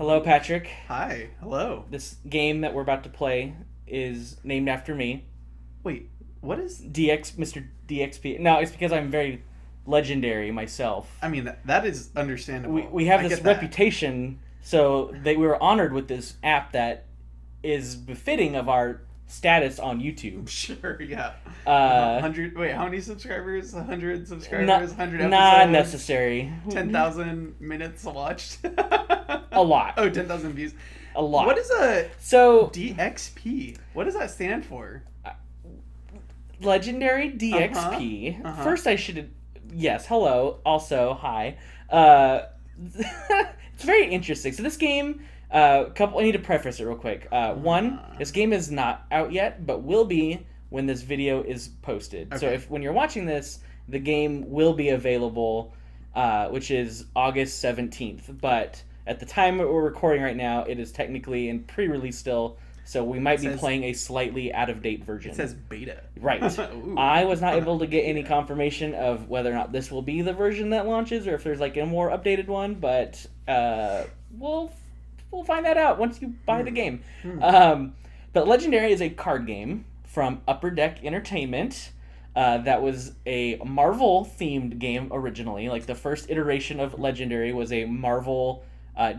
Hello, Patrick. Hi. Hello. This game that we're about to play is named after me, Wait, what is... Mr. DXP. No, it's because I'm very legendary myself. I mean, that is understandable. We have I this get that. reputation, so we were honored with this app that is befitting of our status on YouTube. Sure, yeah. 100. Wait, how many subscribers? 100 subscribers? Not, 100 episodes? not necessary. 10,000 minutes watched? A lot. Oh, 10,000 views. A lot. What is a So DXP? What does that stand for? Legendary DXP. Uh-huh. First, I should. Yes. Hello. Also, hi. It's very interesting. So this game. I need to preface it real quick. One, this game is not out yet, but will be when this video is posted. So Okay. when you're watching this, the game will be available, which is August 17th. But at the time that we're recording right now, it is technically in pre-release still. So we might be playing a slightly out-of-date version. It says beta. Right. Ooh. I was not able to get any confirmation of whether or not this will be the version that launches or if there's like a more updated one, but we'll find that out once you buy the game. But Legendary is a card game from Upper Deck Entertainment. That was a Marvel-themed game originally. Like the first iteration of Legendary was a Marvel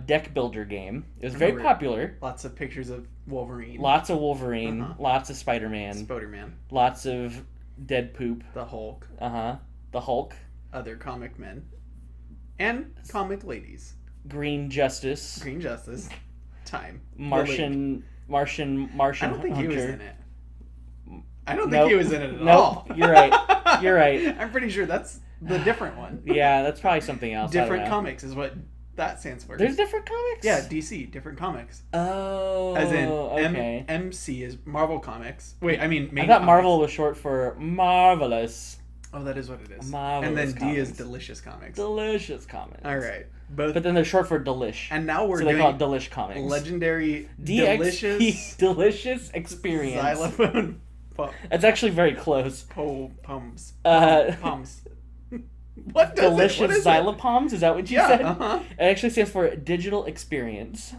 deck builder game. It was very popular. Lots of pictures of Wolverine. Lots of Wolverine, lots of Spider-Man, Spider-Man. lots of dead poop. The Hulk. The Hulk. Other comic men. And comic ladies. Green Justice. Green Justice. Time. Martian I don't think he was Hunter. in it. I don't Nope. think he was in it at Nope. all. You're right. You're right. I'm pretty sure that's the different one. Yeah, that's probably something else. I don't Different know. comics is what that stands for. There's different comics? Yeah, DC, different comics. Oh, As in, okay. MC is Marvel Comics. Wait, I mean, main I thought comics. Marvel was short for Marvelous. Oh, that is what it is. Marvelous and then D is Comics. Delicious Comics. Delicious Comics. All right, both. But then they're short for Delish. And now we're so they doing call it Delish Comics. Legendary DXP Delicious Delicious Experience. Xylophone That's actually very close. Pums. Pums. What does Delicious it? What is Xylopoms? Is that what you Yeah, said? uh-huh. It actually stands for Digital Experience.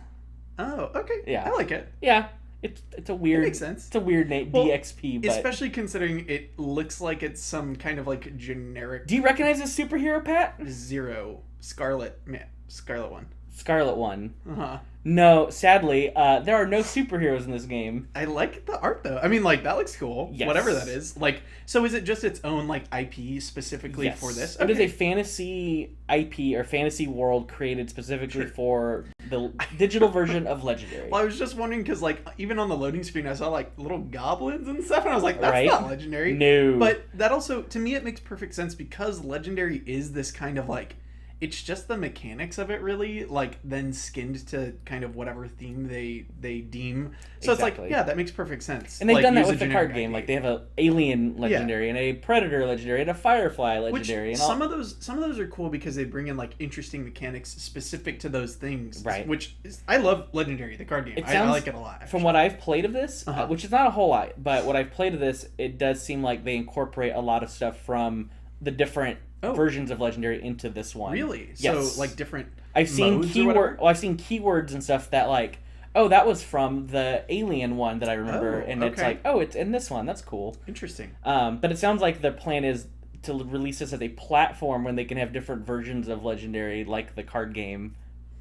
Oh, okay. Yeah. I like it. Yeah, it's a weird. It makes sense. It's a weird name, Well, DXP. But Especially considering it looks like it's some kind of like generic do you recognize this superhero, Pat? Zero Scarlet one. Scarlet One. Uh-huh. No, sadly, there are no superheroes in this game. I like the art though. I mean, like that looks cool. Yes. Whatever that is. Like, so is it just its own like IP specifically Yes. for this? It is a fantasy IP or fantasy world created specifically for the digital version of Legendary. Well, I was just wondering because like even on the loading screen, I saw like little goblins and stuff, and I was like, that's Right? not Legendary. No. But that also, to me, it makes perfect sense because Legendary is this kind of like. It's just the mechanics of it, really, like then skinned to kind of whatever theme they deem. So it's Exactly. like, yeah, that makes perfect sense. And they've like, done that use a with the generic card game. IP. Like they have a Alien Legendary and a Predator Legendary and a Firefly Legendary. Which and all. some of those are cool because they bring in like interesting mechanics specific to those things. Right. Which is, I love Legendary, the card game. It I sounds, like it a lot. Actually. From what I've played of this, Uh-huh. which is not a whole lot, but what I've played of this, it does seem like they incorporate a lot of stuff from the different versions of Legendary into this one. Really? Yes. So like different. I've seen modes or whatever? I've seen keywords and stuff that like, oh, that was from the Alien one that I remember, Oh, and it's okay. like, oh, it's in this one. That's cool. Interesting. But it sounds like the plan is to release this as a platform when they can have different versions of Legendary, like the card game.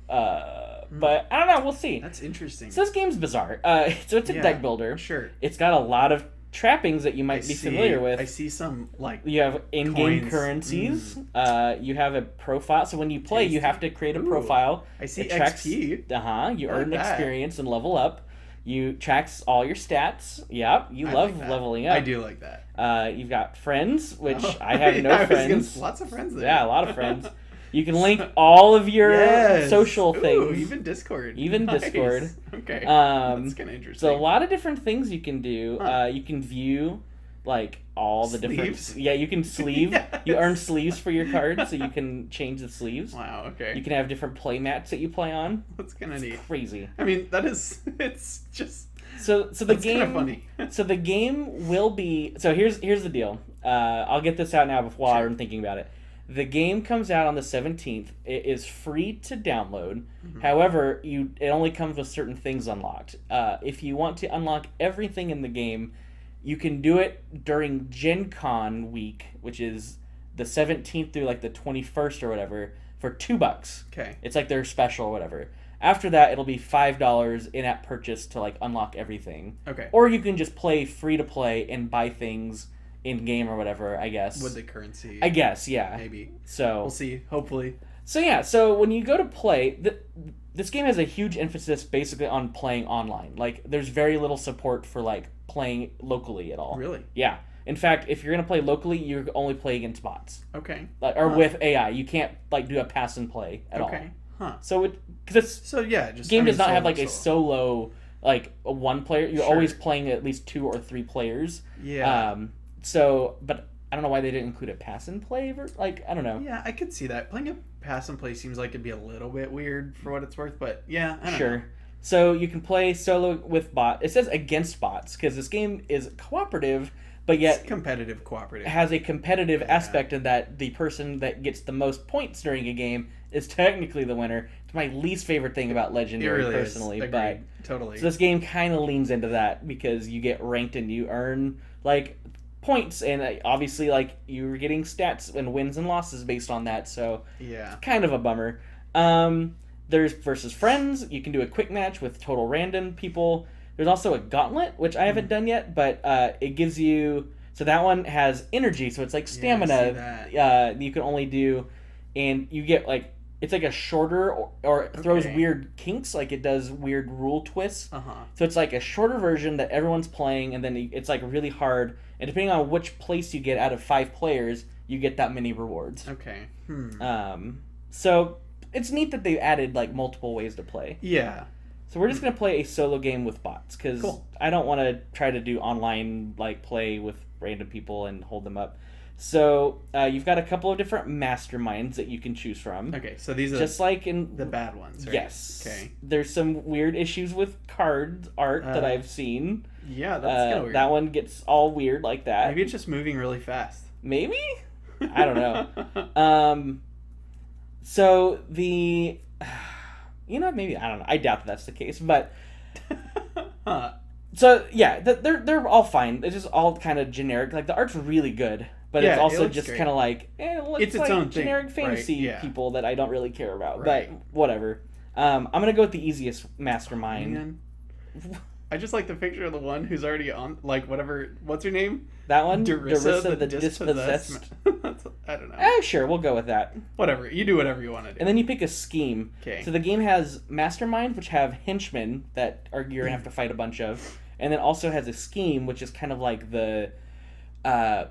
But I don't know. We'll see. That's interesting. So this game's bizarre. So it's a Yeah, deck builder. Sure. It's got a lot of trappings that you might be familiar with. I see some like. You have in-game coins. currencies. You have a profile. So when you play, you have to create a Ooh. profile. I see It tracks- XP. You I earn like that. experience and level up. You tracks all your stats. Yep, you I love like that. leveling up. I do like that. You've got friends, which Oh, I have no I was gonna- friends. Lots of friends there. Yeah, a lot of friends. You can link all of your Yes. social Ooh, things. even Discord. Even Nice. Discord. Okay. So That's kind of a interesting. lot of different things you can do. Huh. You can view like all the Sleeves? different. Yeah, you can sleeve. Yes. You earn sleeves for your cards, so you can change the sleeves. Wow. Okay. You can have different play mats that you play on. That's kind of neat. Crazy. I mean, that is. It's just. So the That's game. kinda funny. So the game will be. So here's the deal. I'll get this out now before Sure. I'm thinking about it. The game comes out on the 17th. It is free to download. However, it only comes with certain things unlocked. If you want to unlock everything in the game, you can do it during Gen Con week, which is the 17th through like the 21st or whatever, for $2. Okay. It's like their special or whatever. After that, it'll be $5 in-app purchase to like unlock everything. Okay. Or you can just play free to play and buy things in game or whatever, I guess. With the currency. I guess, yeah. Maybe. So we'll see. Hopefully. So yeah, so when you go to play, this game has a huge emphasis basically on playing online. Like, there's very little support for like playing locally at all. Really? Yeah. In fact, if you're gonna play locally, you only play against bots. Okay. Or with AI. You can't like do a pass and play at all. Okay. Huh. So because So yeah, just game does not have like a solo like a one player. You're Sure. always playing at least 2 or 3 players. Yeah. So, but I don't know why they didn't include a pass and play. Like, I don't know. Yeah, I could see that. Playing a pass and play seems like it'd be a little bit weird for what it's worth, but yeah, I don't know. So you can play solo with bot. It says against bots because this game is cooperative, but yet It's competitive cooperative. has a competitive aspect in that the person that gets the most points during a game is technically the winner. It's my least favorite thing about Legendary, really personally. is. But Agreed. Totally. so this game kind of leans into that because you get ranked and you earn like points, and obviously like you're getting stats and wins and losses based on that. So yeah. kind of a bummer. There's versus friends. You can do a quick match with total random people. There's also a gauntlet, which I haven't done yet, but it gives you... So that one has energy, so it's like stamina. You can only do... And you get like... It's like a shorter, or it throws weird kinks, like it does weird rule twists. So it's like a shorter version that everyone's playing, and then it's like really hard. And depending on which place you get out of 5 players, you get that many rewards. Okay. So it's neat that they've added like multiple ways to play. Yeah. So we're just gonna play a solo game with bots because I don't want to try to do online like play with random people and hold them up. So you've got a couple of different masterminds that you can choose from. Okay, so these are just like in the bad ones, right? Yes. Okay. There's some weird issues with card art that I've seen. Yeah, that's kind of weird. That one gets all weird like that. Maybe it's just moving really fast. Maybe? I don't know. So the... You know, maybe, I don't know. I doubt that's the case, but... So, yeah, they're all fine. It's just all kind of generic. Like, the art's really good, but it's also just kind of like... it's like its own generic thing, fantasy right? Yeah. people that I don't really care about. Right. But, whatever. I'm going to go with the easiest mastermind. Man. I just like the picture of the one who's already on, like, whatever... What's her name? That one? Darissa the Dispossessed. I don't know. Sure, we'll go with that. Whatever. You do whatever you want to do. And then you pick a scheme. Okay. So the game has masterminds, which have henchmen that you're going to have to fight a bunch of. And then also has a scheme, which is kind of like the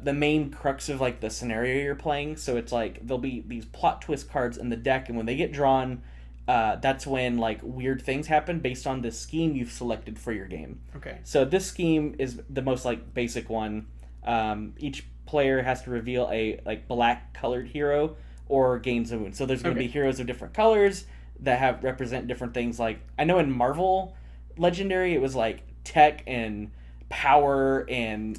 main crux of like the scenario you're playing. So it's like there'll be these plot twist cards in the deck, and when they get drawn, that's when like weird things happen based on the scheme you've selected for your game. Okay. So this scheme is the most like basic one. Each player has to reveal a like black colored hero or gains a wound. So there's going to be heroes of different colors that represent different things. Like I know in Marvel Legendary it was like tech and power and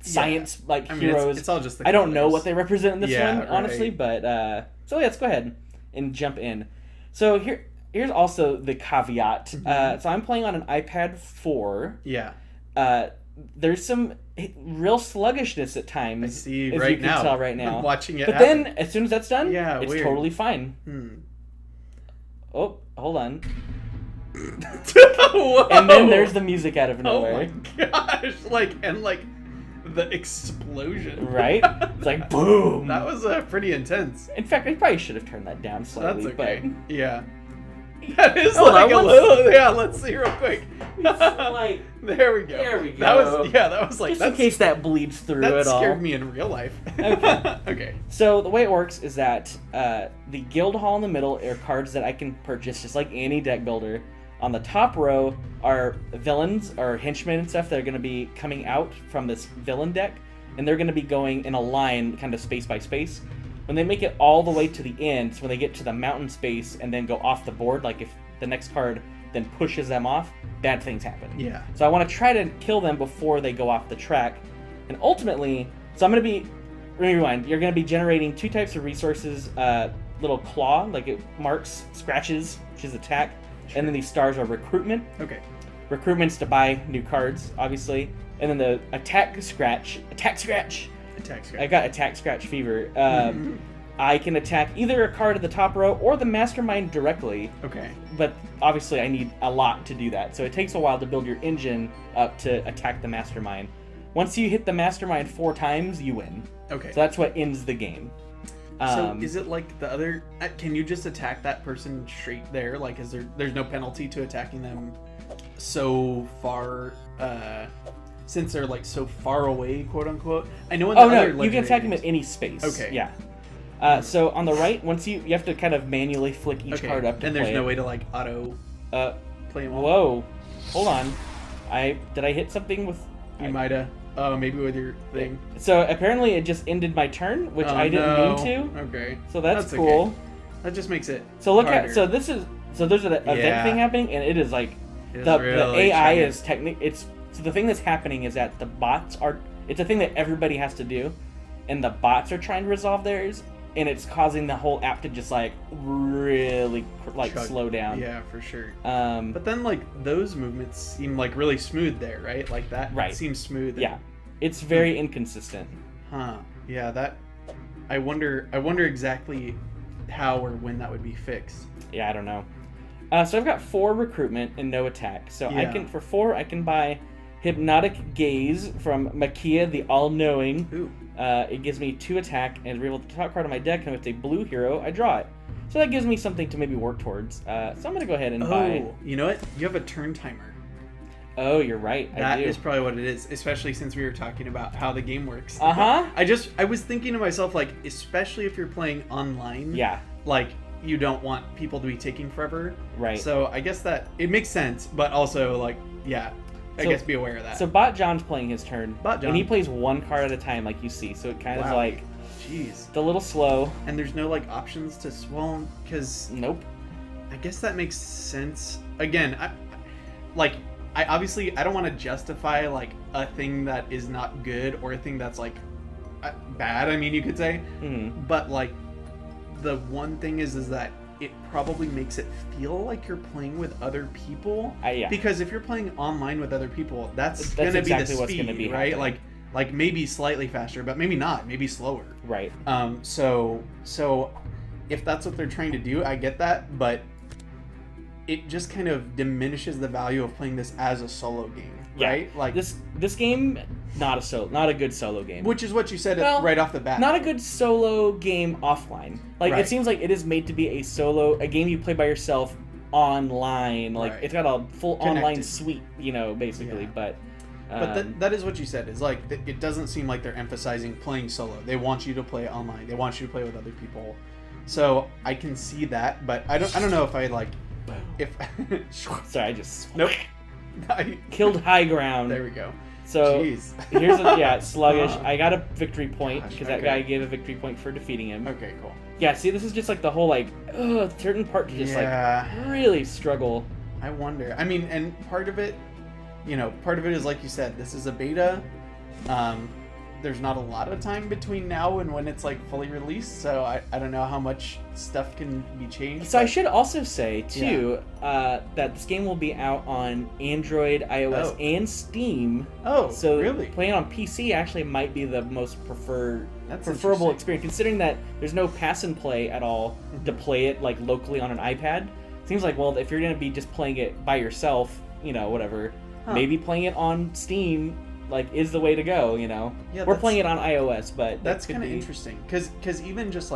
science heroes. It's all just the I don't know colors. what they represent in this one, honestly, right. but so let's go ahead and jump in. So here's also the caveat. So I'm playing on an iPad 4. Yeah. There's some real sluggishness at times. I see as right you can now. tell right now. I'm watching it But happen. then, as soon as that's done, it's weird. totally fine. Oh, hold on. Whoa! And then there's the music out of nowhere. Oh my gosh! Like the explosion. Right? It's like boom. That was pretty intense. In fact, I probably should have turned that down slightly. That's okay. But Yeah. That is Hold like on, a little. Yeah, let's see real quick. like, There we go. There we go. That was like just in case that bleeds through that at all. scared me in real life. Okay. Okay. So the way it works is that the guild hall in the middle are cards that I can purchase just like any deck builder. On the top row are villains or henchmen and stuff that are going to be coming out from this villain deck, and they're going to be going in a line kind of space by space. When they make it all the way to the end, so when they get to the mountain space and then go off the board, like if the next card then pushes them off, bad things happen. Yeah. So I want to try to kill them before they go off the track. And ultimately, so I'm going to be rewind. You're going to be generating 2 types of resources. Little claw, like it marks scratches, which is attack. Sure. And then these stars are recruitment. Okay. Recruitment's to buy new cards, obviously. And then the attack scratch. I got attack scratch fever. I can attack either a card at the top row or the mastermind directly. Okay. But obviously I need a lot to do that. So it takes a while to build your engine up to attack the mastermind. Once you hit the mastermind 4 times, you win. Okay. So that's what ends the game. So is it like the other... Can you just attack that person straight there? Like, there's no penalty to attacking them so far... since they're like so far away, quote unquote. I know in the other you can attack them at any space. Okay. Yeah. So on the right, once you have to kind of manually flick each card up to and play. There's no way to like auto play them all. Whoa, hold on. Did I hit something with? You might have. Oh, maybe with your thing. So apparently it just ended my turn, which I didn't mean to. Okay. So that's cool. Okay. That just makes it. So look harder. at there's an event thing happening, and it is like the AI is So the thing that's happening is that the bots it's a thing that everybody has to do, and the bots are trying to resolve theirs, and it's causing the whole app to just like really like slow down. Yeah, for sure. But then like those movements seem like really smooth there, right? Like that seems smooth. Yeah, it's very inconsistent. Huh. Yeah, that. I wonder exactly how or when that would be fixed. Yeah, I don't know. So I've got 4 recruitment and no attack. So I can for 4 I can buy Hypnotic Gaze from Makia the All-Knowing. Ooh. It gives me 2 attack, and reveal the top card of my deck, and if it's a blue hero, I draw it. So that gives me something to maybe work towards. So I'm going to go ahead and buy... You know what? You have a turn timer. Oh, you're right. That is probably what it is, especially since we were talking about how the game works. Uh-huh. I was thinking to myself, like, especially if you're playing online, like, you don't want people to be taking forever. Right. So I guess that, it makes sense, but also, like, I guess be aware of that. So Bot John's playing his turn. Bot John. And he plays 1 card at a time, like you see. So it kind of like... Jeez. It's a little slow. And there's no, like, options to swell, because... Nope. I guess that makes sense. Again, I don't want to justify, like, a thing that is not good or a thing that's, like, bad, I mean, you could say. Mm-hmm. But, like, the one thing is that it probably makes it feel like you're playing with other people. Because if you're playing online with other people, that's going to be the speed, what's gonna be right? happening. Like maybe slightly faster, but maybe not, maybe slower. Right. So if that's what they're trying to do, I get that, but it just kind of diminishes the value of playing this as a solo game, right? Like this game, not a good solo game. Which is what you said right off the bat. Not a good solo game offline. Like it seems like it is made to be a game you play by yourself online. Like it's got a full online suite, basically. Yeah. But that is what you said. Is like it doesn't seem like they're emphasizing playing solo. They want you to play online. They want you to play with other people. So I can see that, but I don't know if I like. Sorry, I just killed high ground. There we go. So here's sluggish. I got a victory point because that guy gave a victory point for defeating him. Okay, cool. Yeah, see, this is just like the whole certain part to just like really struggle. I wonder. I mean, and part of it is like you said, this is a beta. There's not a lot of time between now and when it's like fully released, so I don't know how much stuff can be changed. So I should also say too that this game will be out on Android, iOS, and Steam. Oh, so really? Playing on PC actually might be the most preferable experience, considering that there's no pass and play at all to play it like locally on an iPad. Seems like, well, if you're gonna be just playing it by yourself, whatever, maybe playing it on Steam is the way to go, Yeah, we're playing it on iOS, but that's kind of interesting, because even just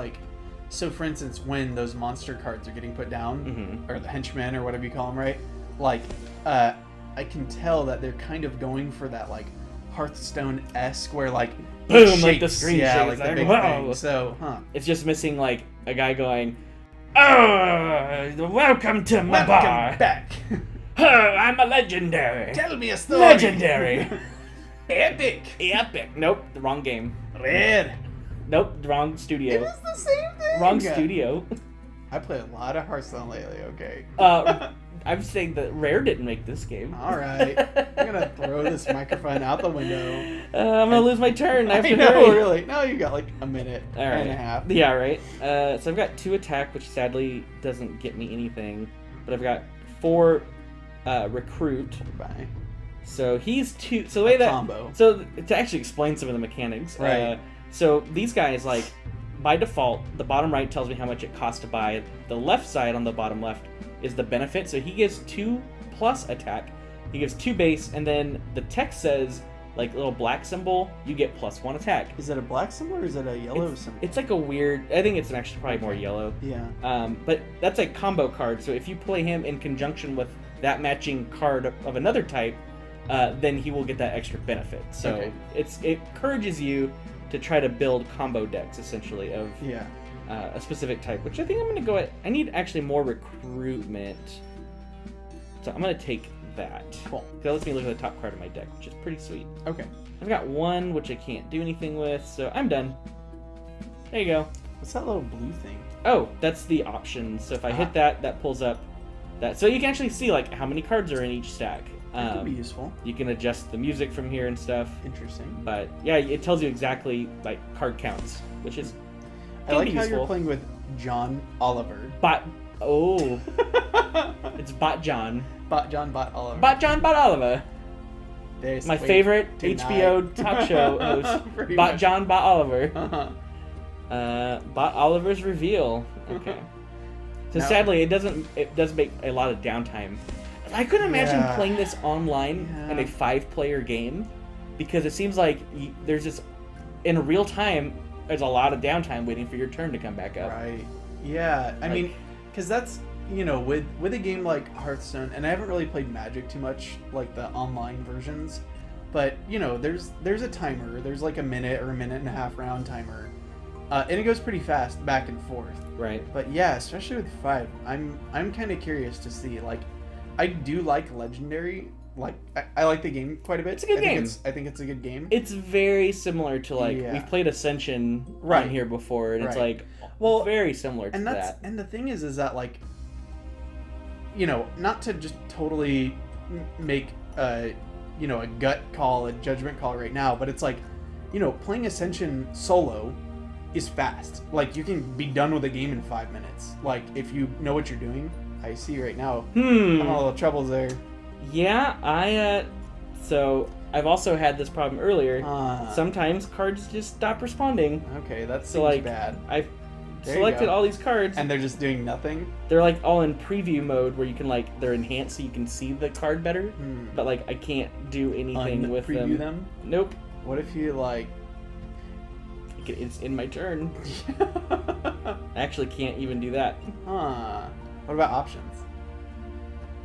so for instance, when those monster cards are getting put down, or the henchmen or whatever you call them, right? I can tell that they're kind of going for that Hearthstone-esque where boom, shakes, like the screen shakes, the big thing. So, it's just missing a guy going, "Oh, welcome to my bar. Welcome back. Oh, I'm a legendary. Tell me a story. Legendary." Epic. Nope, the wrong game. Red. Nope, wrong studio. It was the same thing. Wrong studio. I play a lot of Hearthstone lately. Okay. I'm saying that Rare didn't make this game. All right. I'm gonna throw this microphone out the window. I'm gonna lose my turn. I have to know, hurry. really. No, you got like a minute and a half. Yeah, right. So I've got 2 attack, which sadly doesn't get me anything. But I've got 4 recruit. Bye. So he's 2. So the way combo. So to actually explain some of the mechanics. Right. So these guys, like, by default, the bottom right tells me how much it costs to buy. The left side on the bottom left is the benefit. So he gives 2 plus attack. He gives 2 base, and then the text says, like, little black symbol, you get +1 attack. Is it a black symbol or is it a yellow symbol? It's like a weird... I think it's actually probably more yellow. Yeah. But that's a combo card, so if you play him in conjunction with that matching card of another type, then he will get that extra benefit. So Okay. it encourages you to try to build combo decks, essentially, of a specific type, which I think I'm going to go at... I need actually more recruitment. So I'm going to take that. Cool. That lets me look at the top card of my deck, which is pretty sweet. Okay. I've got 1, which I can't do anything with, so I'm done. There you go. What's that little blue thing? Oh, that's the options. So if I hit that, that pulls up that. So you can actually see, like, how many cards are in each stack. That could be useful. You can adjust the music from here and stuff. Interesting. But yeah, it tells you exactly, like, card counts, which is I like how useful. you're playing with John Oliver. Oh. It's Bot John. Bot Oliver. Bot John, Bot Oliver. There's My favorite HBO talk show host. Bot John, Bot Oliver. Bot Oliver's reveal. Okay. So sadly, it does make a lot of downtime. I couldn't imagine playing this online in a 5-player game, because it seems like there's this, in real time, there's a lot of downtime waiting for your turn to come back up. Right. Yeah. I mean, because that's, you know, with a game like Hearthstone, and I haven't really played Magic too much, like the online versions, but, you know, there's a timer. There's like a minute or a minute and a half round timer. And it goes pretty fast back and forth. Right. But yeah, especially with 5, I'm kind of curious to see, like, I do like Legendary. Like, I like the game quite a bit. It's a good game. I think it's a good game. It's very similar to, like, we've played Ascension on here before, and it's like, very similar to that. And the thing is that, like, you know, not to just totally make you know, a gut call, a judgment call right now, but it's like, you know, playing Ascension solo is fast. Like, you can be done with a game in 5 minutes. Like, if you know what you're doing. I see right now. I'm a little troubles there. Yeah, so I've also had this problem earlier. Sometimes cards just stop responding. Okay, that seems so, like, bad. I've selected all these cards. And they're just doing nothing? They're, like, all in preview mode where you can, like, they're enhanced so you can see the card better. But, like, I can't do anything with them. Nope. What if you, like... It's in my turn. I actually can't even do that. What about options?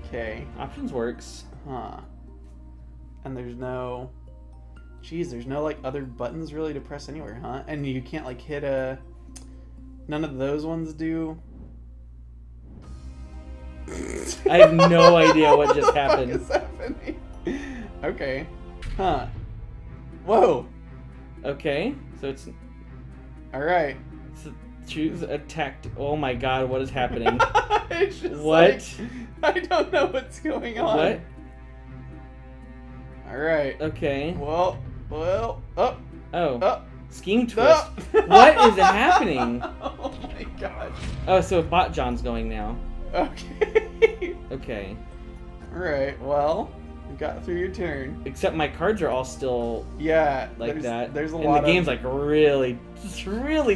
Okay. Options works. And there's no... Geez, there's no, like, other buttons really to press anywhere, huh? And you can't, like, hit a... None of those ones do? I have no idea what just happened. What is happening? Okay. Whoa. Okay, so it's... Alright. So choose attacked. Oh my god, what is happening? It's just what? Like, I don't know what's going on. What? Alright. Okay. Well, Scheme twist. What is happening? Oh my gosh. Oh, so Bot John's going now. Okay. Okay. Alright, well, you got through your turn. Except my cards are all still like that. There's a and lot the game's like really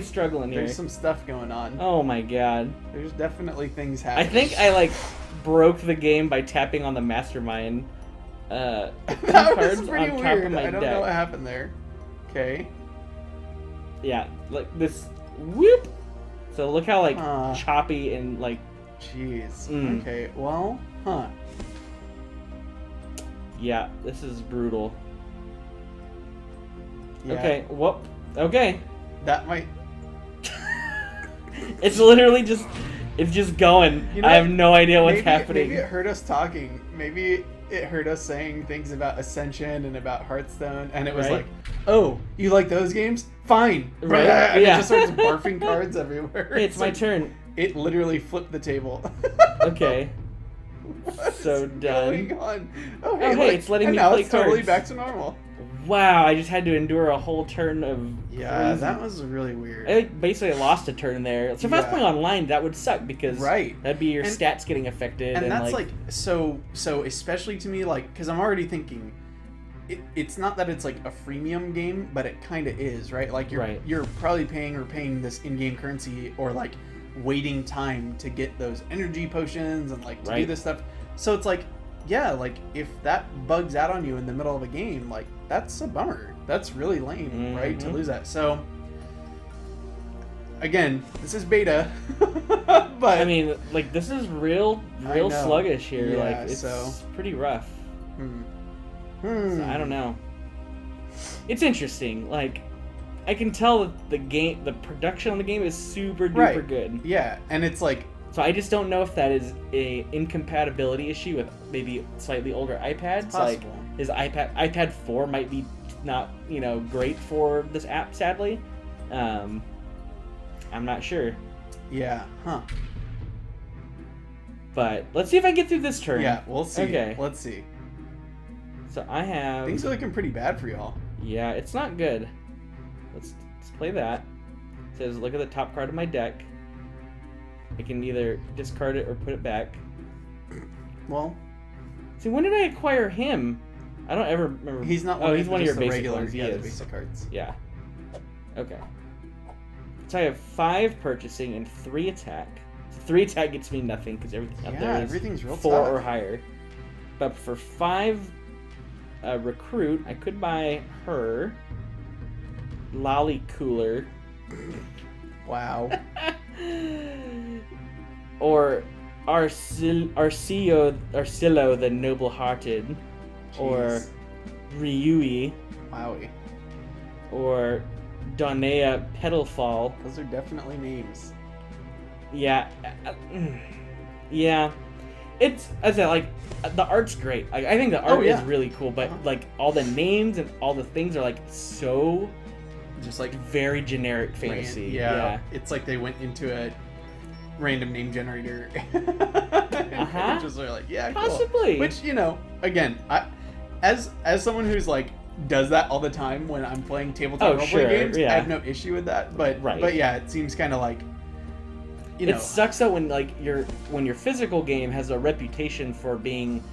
struggling here. There's some stuff going on. Oh my god. There's definitely things happening. I think I like broke the game by tapping on the mastermind that cards was pretty on weird. top of my I don't deck. know what happened there. Okay. Yeah, like this whoop. So look how like choppy and like jeez. Okay, well, yeah, this is brutal. Yeah. Okay, whoop. Okay. That might It's literally just it's just going. You know, I have no idea what's happening. Maybe it heard us talking. Maybe it heard us saying things about Ascension and about Hearthstone, and it was like, "Oh, you like those games? Fine." Right? And it just starts barfing cards everywhere. Hey, it's my turn. It literally flipped the table. Okay. What So is done. going on? Oh, hey, look, it's letting and me now play it's totally cards. back to normal. Wow, I just had to endure a whole turn of Yeah, crazy. that was really weird. I basically lost a turn there. So if I was Yeah. playing online, that would suck because Right. that'd be your And- stats getting affected. And that's like so especially to me, like, because I'm already thinking it's not that it's like a freemium game, but it kind of is, right? Like you're probably paying this in-game currency or like waiting time to get those energy potions and like to do this stuff. So it's like, yeah, like if that bugs out on you in the middle of a game, like that's a bummer. That's really lame, right? To lose that. So again, this is beta, but I mean, like this is real sluggish here. Yeah, like it's pretty rough. So, I don't know. It's interesting. Like I can tell that the production on the game is super duper good. Yeah, and it's like. So I just don't know if that is a incompatibility issue with maybe slightly older iPads. Like his iPad 4 might be not, great for this app, sadly. I'm not sure. Yeah, huh. But let's see if I can get through this turn. Yeah, we'll see. Okay. Let's see. So I have... Things are looking pretty bad for y'all. Yeah, it's not good. Let's play that. It says, look at the top card of my deck. I can either discard it or put it back. Well, see, when did I acquire him? I don't ever remember. He's not. He's one of your basic regular ones. the basic cards. Yeah. Okay. So I have 5 purchasing and 3 attack. So 3 attack gets me nothing because everything up there is everything's real 4 tough. or higher. But for 5 recruit, I could buy her Lolly Cooler. Wow. Or Arcillo the Noble-Hearted. Or Ryui. Wowie. Or Donea Petalfall. Those are definitely names. Yeah. Yeah. It's, as I said, like, the art's great. I think the art is really cool, but, like, all the names and all the things are, like, so... Just, like... very generic fantasy. Yeah. It's like they went into a random name generator. And just are like, yeah, possibly. Cool. Which, again, as someone who's, like, does that all the time when I'm playing tabletop role-playing games, I have no issue with that. But yeah, it seems kind of like... It sucks though when when your physical game has a reputation for being,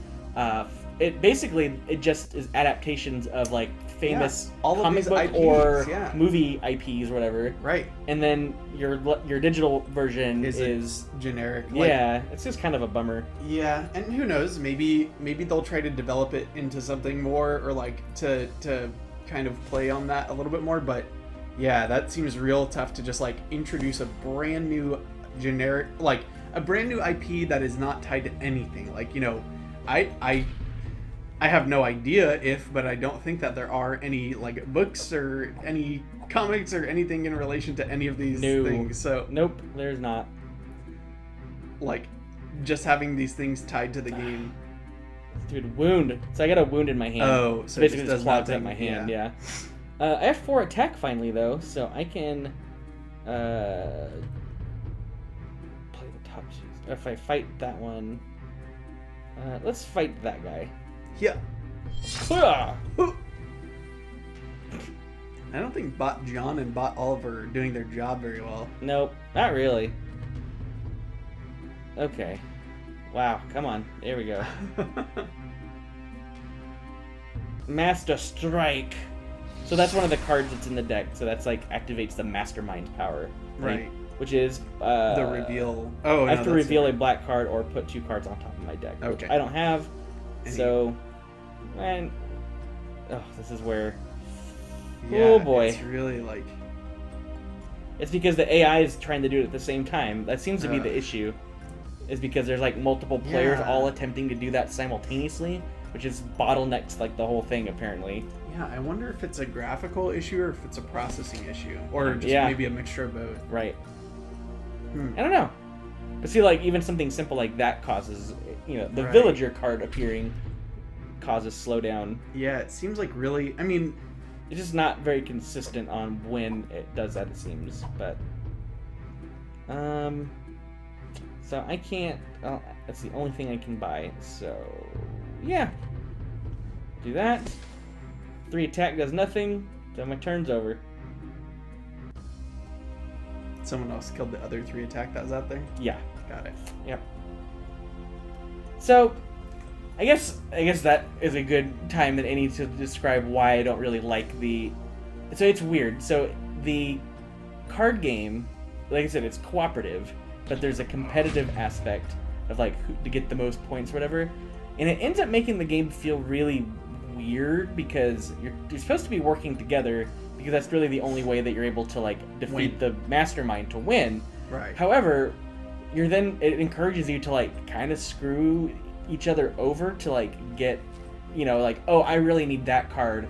it just is adaptations of like famous comic book IPs, or movie IPs or whatever. Right. And then your digital version is generic. Yeah, it's just kind of a bummer. Yeah, and who knows? Maybe they'll try to develop it into something more, or like to kind of play on that a little bit more. But yeah, that seems real tough to just like introduce a brand new generic, like a brand new IP that is not tied to anything. Like, I have no idea but I don't think that there are any like books or any comics or anything in relation to any of these things. So nope, there's not. Like, just having these things tied to the game. Dude, wound. So I got a wound in my hand. Oh, so basically it just clogs up my hand. Yeah. I have 4 attack finally though, so I can play the top 2. If I fight that one, let's fight that guy. Yeah. I don't think Bot John and Bot Oliver are doing their job very well. Nope, not really. Okay. Wow, come on. There we go. Master Strike. So that's one of the cards that's in the deck. So that's like activates the Mastermind power. Right. Which is the reveal. Oh, I have to reveal a black card or put 2 cards on top of my deck. Okay. Which I don't have. So, man, this is where. Yeah, oh boy. It's really like. It's because the AI is trying to do it at the same time. That seems to be the issue. Is because there's like multiple players all attempting to do that simultaneously, which is bottlenecks like the whole thing apparently. Yeah, I wonder if it's a graphical issue or if it's a processing issue, or just maybe a mixture of both. Right. I don't know. But see, like even something simple like that causes, the villager card appearing causes slowdown. Yeah, it seems like really. I mean, it's just not very consistent on when it does that. It seems, but So I can't. That's the only thing I can buy. So yeah, do that. 3 attack does nothing. So my turn's over. Someone else killed the other 3 attack that was out there? Yeah. Got it. Yep. So, I guess that is a good time that any to describe why I don't really like the. So it's weird. So the card game, like I said, it's cooperative, but there's a competitive aspect of like who, to get the most points, or whatever, and it ends up making the game feel really weird because you're supposed to be working together because that's really the only way that you're able to like defeat the mastermind to win. Right. However, it encourages you to like kind of screw each other over to like get, like, oh, I really need that card,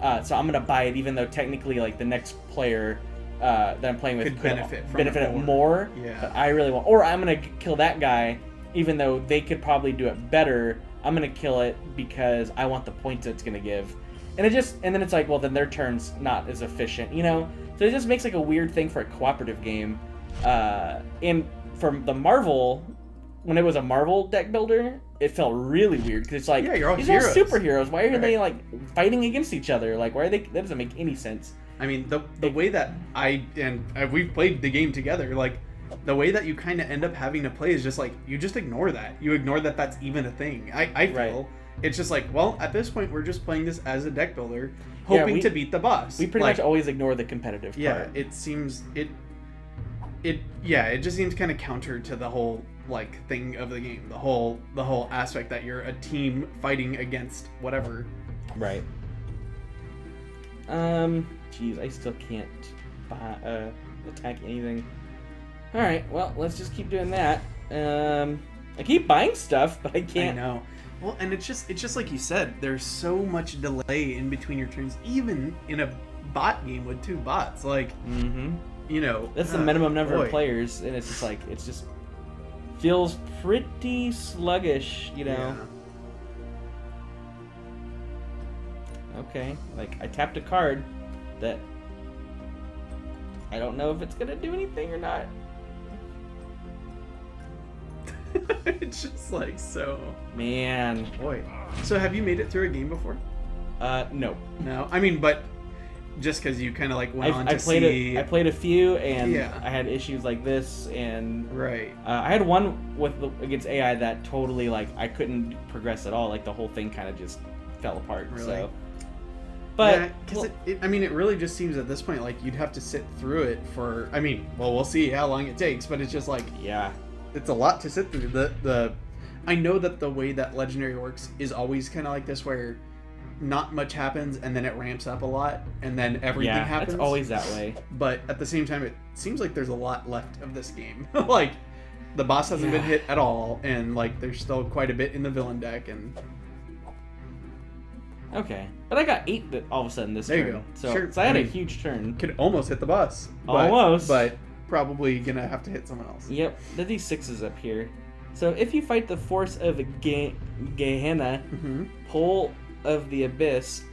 so I'm gonna buy it even though technically like the next player that I'm playing with could benefit it more. Yeah. But I really want, or I'm gonna kill that guy even though they could probably do it better. I'm gonna kill it because I want the points it's gonna give. And then it's like, well, then their turn's not as efficient, So it just makes like a weird thing for a cooperative game. And from the Marvel, when it was a Marvel deck builder, it felt really weird because it's like, you're all these heroes. are superheroes. Why are they like fighting against each other? Like, why are they? That doesn't make any sense. I mean, the way that we've played the game together, like the way that you kind of end up having to play is just like you just ignore that. You ignore that that's even a thing. I feel. It's just like, well, at this point, we're just playing this as a deck builder, hoping to beat the boss. We pretty much always ignore the competitive part. Yeah, it seems it just seems kind of counter to the whole like thing of the game, the whole aspect that you're a team fighting against whatever. Right. Jeez, I still can't attack anything. All right, well, let's just keep doing that. I keep buying stuff, but I can't. I know. Well, and it's just like you said, there's so much delay in between your turns, even in a bot game with 2 bots. Like, that's the minimum number of players, and it's just like, feels pretty sluggish, Yeah. Okay, like, I tapped a card that I don't know if it's gonna do anything or not. It's just like so. Man. Boy. So have you made it through a game before? No. No. I mean, but just because you kind of like went on to see. I played a few, and Yeah. I had issues like this, and Right. I had one against AI that totally like I couldn't progress at all. Like the whole thing kind of just fell apart. Really? So. But yeah, because it really just seems at this point like you'd have to sit through it for. I mean, well, we'll see how long it takes, but it's just like it's a lot to sit through. I know that the way that Legendary works is always kind of like this, where not much happens and then it ramps up a lot and then everything happens. It's always that way. But at the same time, it seems like there's a lot left of this game. Like the boss hasn't been hit at all, and like there's still quite a bit in the villain deck. And okay, but I got 8 all of a sudden this there turn. you go. So, Sure. so I had a huge turn. Could almost hit the boss. Almost. But probably gonna have to hit someone else. Yep, the D6 up here. So if you fight the force of Gehenna, pull of the abyss.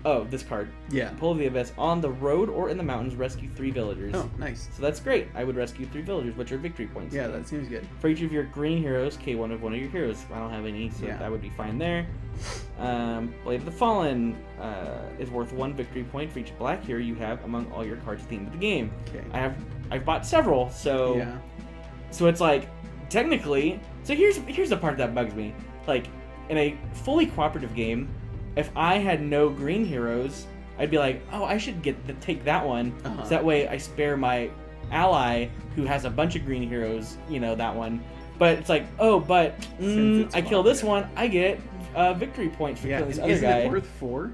Oh, this card. Yeah. Pull of the abyss on the road or in the mountains. Rescue 3 villagers. Oh, nice. So that's great. I would rescue 3 villagers, which are victory points. Yeah, that seems good. For each of your green heroes, K1 of one of your heroes. I don't have any, so that would be fine there. Blade of the Fallen is worth 1 victory point for each black hero you have among all your cards at the end of the game. Okay. I've bought several, so so it's like technically. So here's the part that bugs me. Like in a fully cooperative game, if I had no green heroes, I'd be like, oh, I should take that one, so that way I spare my ally who has a bunch of green heroes, that one. But it's like, oh, but I kill this one, I get victory points for killing this other guy. Isn't it worth 4?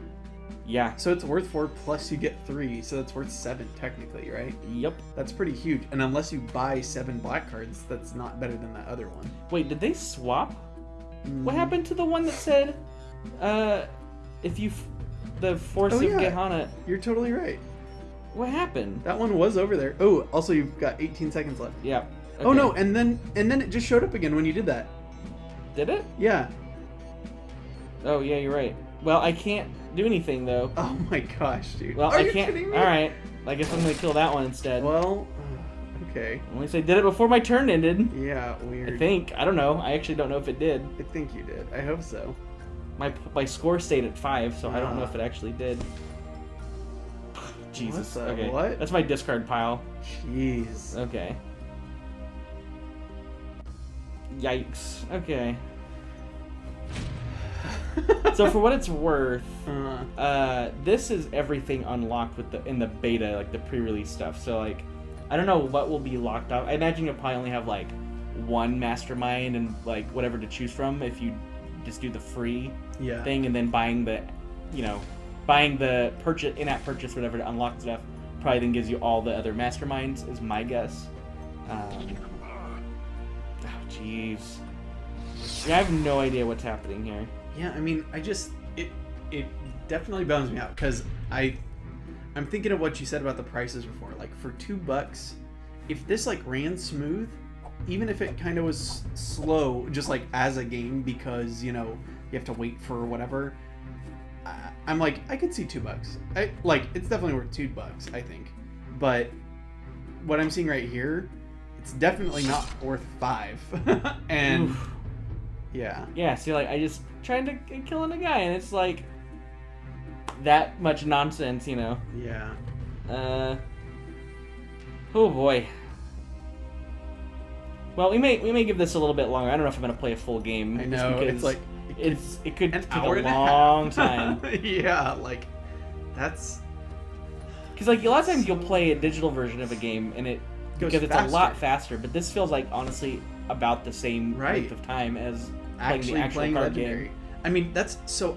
Yeah. So it's worth 4 plus you get 3, so that's worth 7 technically, right? Yep. That's pretty huge. And unless you buy 7 black cards, that's not better than that other one. Wait, did they swap? What happened to the one that said, if you the force of Gehenna? You're totally right. What happened? That one was over there. Oh, also you've got 18 seconds left. Yeah. Okay. Oh no, and then it just showed up again when you did that. Did it? Yeah. Oh yeah, you're right. Well, I can't do anything though. Oh my gosh, dude. Well, Are I you can't. kidding me? All right. I guess I'm gonna kill that one instead. Well, Okay. At least I did it before my turn ended. Yeah, weird. I think. I don't know. I actually don't know if it did. I think you did. I hope so. My score stayed at 5, so I don't know if it actually did. Jesus. What the Okay. what? That's my discard pile. Jeez. Okay. Yikes. Okay. So for what it's worth, this is everything unlocked with in the beta, like the pre-release stuff. So like, I don't know what will be locked up. I imagine you'll probably only have like one mastermind and like whatever to choose from if you just do the free thing, and then buying the purchase in-app purchase, whatever, to unlock stuff. Probably then gives you all the other masterminds, is my guess. Oh jeez. Yeah, I have no idea what's happening here. Yeah, I mean, it definitely bums me out because I'm thinking of what you said about the prices before. Like for $2, if this like ran smooth, even if it kind of was slow, just like as a game because you have to wait for whatever. I'm like, I could see $2. It's definitely worth $2, I think. But what I'm seeing right here, it's definitely not worth $5. And oof. Yeah. See, like I just trying to killing a guy, and it's like that much nonsense, Yeah. Oh boy. Well, we may give this a little bit longer. I don't know if I'm gonna play a full game. I know. It's like it could take a long time. Yeah, like that's because like a lot of times you'll play a digital version of a game and it goes because it's faster. a lot faster. But this feels like honestly about the same length of time as actually playing the actual card Legendary. game. I mean,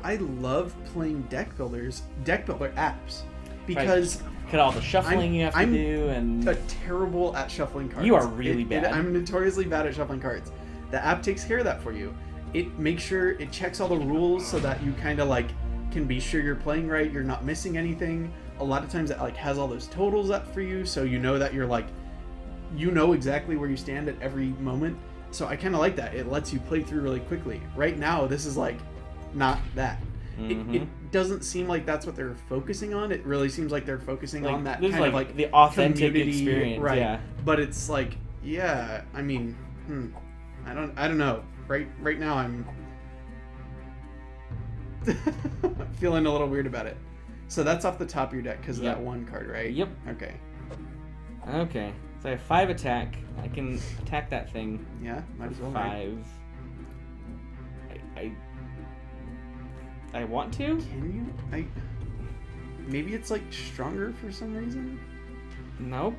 I love playing deck builder apps because Cut all the shuffling you have to do, and I'm terrible at shuffling cards. You are really bad. I'm notoriously bad at shuffling cards. The app takes care of that for you. It makes sure it checks all the rules so that you kind of like can be sure you're playing right, you're not missing anything. A lot of times it like has all those totals up for you, so you know that you're like, exactly where you stand at every moment. So I kind of like that. It lets you play through really quickly. Right now, this is like not that. Mm-hmm. It doesn't seem like that's what they're focusing on. It really seems like they're focusing on that kind of like the authentic community, experience, right? Yeah. But it's like, yeah, I mean, I don't know. Right now, I'm feeling a little weird about it. So that's off the top of your deck because of that one card, right? Yep. Okay. Okay. So I have 5 attack. I can attack that thing. Yeah, might as well. 5. Right? I want to? Can you? Maybe it's like stronger for some reason. Nope.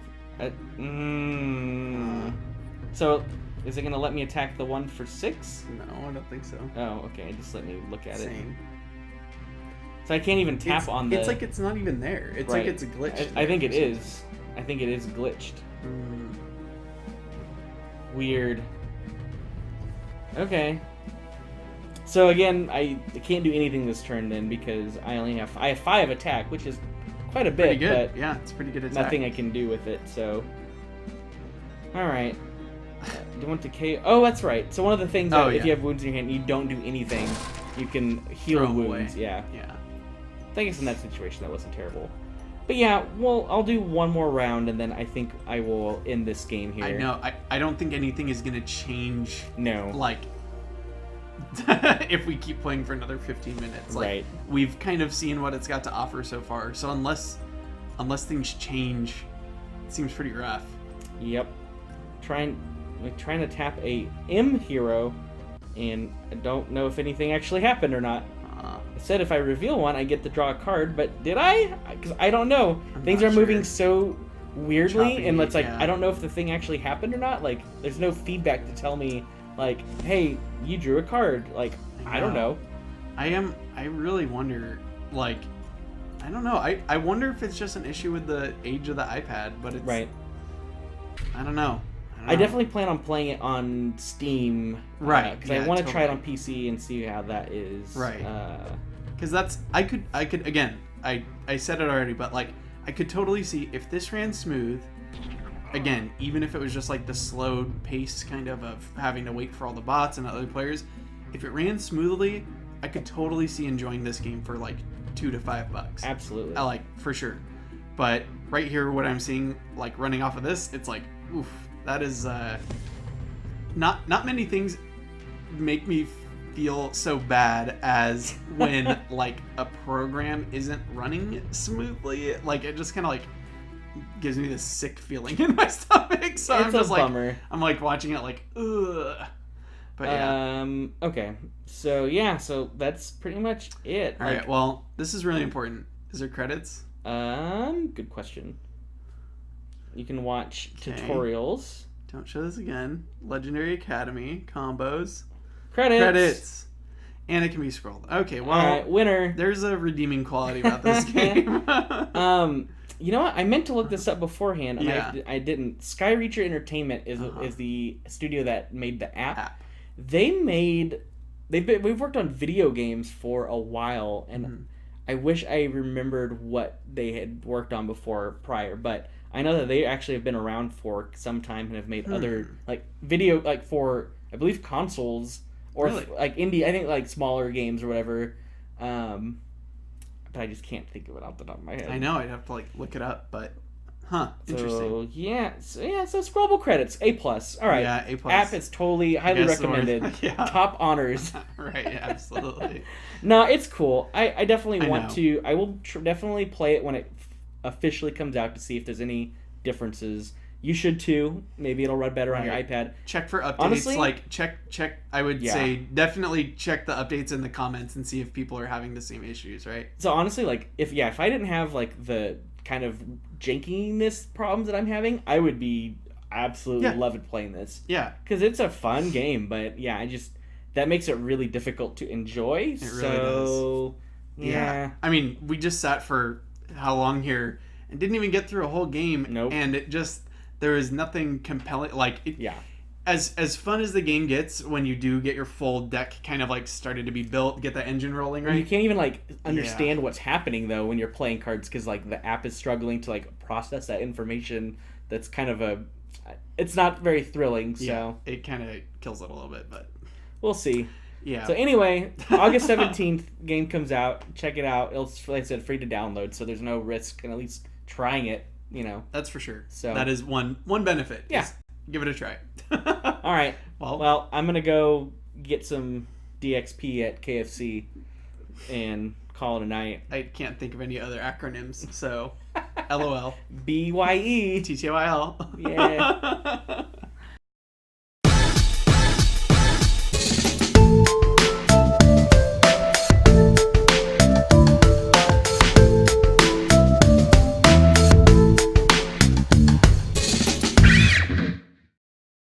So, is it gonna let me attack the one for 6? No, I don't think so. Oh, okay. Just let me look at Same. it. So I can't even tap on the. It's like it's not even there. It's like it's a glitch. I think it is. I think it is glitched. Weird. Okay. So again, I can't do anything this turn then because I have 5 attack, which is quite a bit. Pretty good. But yeah, it's pretty good attack. nothing I can do with it. So, all right. Do you want to KO? Oh, that's right. So one of the things that if you have wounds in your hand, you don't do anything. You can heal wounds. Away. Yeah. Yeah. I guess in that situation that wasn't terrible. But yeah, well, I'll do one more round and then I think I will end this game here. I know. I don't think anything is gonna change. No. Like. If we keep playing for another 15 minutes, like, right? We've kind of seen what it's got to offer so far. So unless things change, it seems pretty rough. Yep. Trying to tap a M hero, and I don't know if anything actually happened or not. It said if I reveal one, I get to draw a card, but did I? Because I don't know. Things are moving so weirdly, choppy, and it's like yeah. I don't know if the thing actually happened or not. Like, there's no feedback to tell me, like, hey, you drew a card. Like, I don't know. I really wonder, like, I don't know. I wonder if it's just an issue with the age of the iPad, but it's... Right. I don't know. I definitely plan on playing it on Steam. Right. Because I want to try it on PC and see how that is. Right. Because that's... I could... Again, I said it already, but, like, I could totally see if this ran smooth... Again, even if it was just like the slow pace kind of having to wait for all the bots and other players, if it ran smoothly, I could totally see enjoying this game for like $2 to $5. Absolutely. I like for sure. But right here, what I'm seeing, like running off of this, it's like oof, that is not many things make me feel so bad as when like a program isn't running smoothly. Like it just kind of like gives me this sick feeling in my stomach. So It's I'm just a like bummer. I'm like watching it like ugh. But yeah. Okay. So yeah. So that's pretty much it. All right. Well, this is really important. Is there credits? Good question. You can watch tutorials. Don't show this again. Legendary Academy combos. Credits. And it can be scrolled. Okay, well, all right, winner. There's a redeeming quality about this game. You know what? I meant to look this up beforehand, and Yeah. I didn't. Skyreacher Entertainment is the studio that made the app. We've worked on video games for a while, and I wish I remembered what they had worked on prior, but I know that they actually have been around for some time and have made other like video like for I believe consoles or Really? like indie, I think like smaller games or whatever. But I just can't think of it off the top of my head. I know, I'd have to like look it up, but interesting. So scrollable credits, A+. All right. Yeah, A+. App is totally highly recommended. Yeah. Top honors. Right, absolutely. No, it's cool. I definitely want know. to. I will definitely play it when it officially comes out to see if there's any differences. You should too. Maybe it'll run better on your iPad. Check for updates. Honestly, like check. I would say definitely check the updates in the comments and see if people are having the same issues. Right. So honestly, like if I didn't have like the kind of jankiness problems that I'm having, I would be absolutely loving playing this. Yeah. Because it's a fun game, but that makes it really difficult to enjoy. It really does. Yeah. I mean, we just sat for how long here and didn't even get through a whole game. Nope. And it just there is nothing compelling. Like as fun as the game gets when you do get your full deck kind of like started to be built, get the engine rolling, right? You can't even like understand what's happening though when you're playing cards because like the app is struggling to like process that information. That's kind of it's not very thrilling. So it kind of kills it a little bit, but we'll see. Yeah. So anyway, August 17th, game comes out. Check it out. It's, like I said, free to download, so there's no risk in at least trying it. That's for sure. So that is one benefit. Yeah. Just give it a try. All right. Well, I'm gonna go get some DXP at KFC and call it a night. I can't think of any other acronyms, so LOL. BYE. TTYL. Yeah.